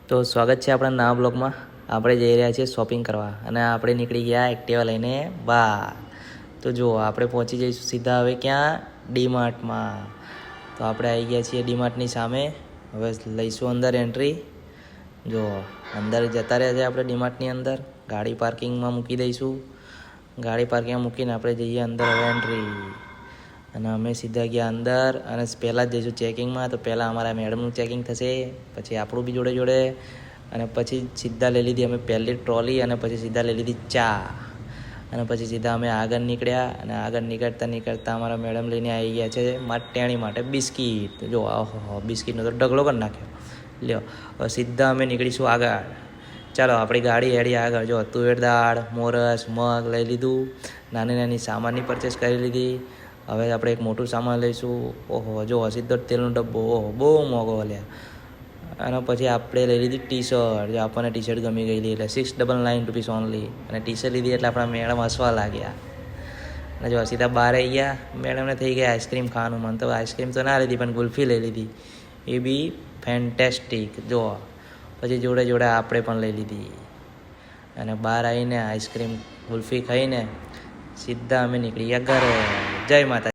તો સ્વાગત છે આપણા નવા બ્લોગમાં. આપણે જઈ રહ્યા છીએ શોપિંગ કરવા અને આપણે નીકળી ગયા એક્ટિવા લઈને બહાર. તો જુઓ આપણે પહોંચી જઈશું સીધા હવે ક્યાં? ડીમાર્ટમાં. તો આપણે આવી ગયા છીએ ડીમાર્ટની સામે. હવે લઈશું અંદર એન્ટ્રી. જુઓ અંદર જતા રહ્યા છે આપણે ડીમાર્ટની અંદર. ગાડી પાર્કિંગમાં મૂકી દઈશું. ગાડી પાર્કિંગમાં મૂકીને આપણે જઈએ અંદર હવે એન્ટ્રી. અને અમે સીધા ગયા અંદર અને પહેલાં જ જઈશું ચેકિંગમાં. તો પહેલાં અમારા મેડમનું ચેકિંગ થશે, પછી આપણું બી જોડે જોડે, અને પછી સીધા લઈ લીધી અમે પહેલી ટ્રોલી અને પછી સીધા લઈ લીધી ચા. અને પછી સીધા અમે આગળ નીકળ્યા અને આગળ નીકળતા અમારા મેડમ લઈને આવી ગયા છે ટેણી માટે બિસ્કીટ. જો ઓહો, બિસ્કીટનો તો ઢગલો કરી નાખ્યો. લ્યો હવે સીધા અમે નીકળીશું આગળ. ચાલો આપણી ગાડી હેડી આગળ. જો તુવેર દાળ, મોરસ, મગ લઈ લીધું. નાની નાની સામાનની પરચેસ કરી લીધી. હવે આપણે એક મોટું સામાન લઈશું. ઓહો જો સીધો તેલનો ડબ્બો, ઓહો બહુ મોંઘો લ્યા. અને પછી આપણે લઈ લીધી ટી શર્ટ. જો આપણને ટી શર્ટ ગમી ગયેલી એટલે 699 રૂપીસ ઓનલી. અને ટી શર્ટ લીધી એટલે આપણા મેડમ હસવા લાગ્યા. અને જો સીધા બહાર આવી ગયા. મેડમને થઈ ગયા આઈસ્ક્રીમ ખાવાનું મન. તો આઈસ્ક્રીમ તો ના લીધી પણ ગુલ્ફી લઈ લીધી, એ બી ફેન્ટેસ્ટિક. જો પછી જોડે જોડે આપણે પણ લઈ લીધી. અને બહાર આવીને આઈસ્ક્રીમ ગુલ્ફી ખાઈને સીધા અમે નીકળી ગયા ઘરે. જય માતા.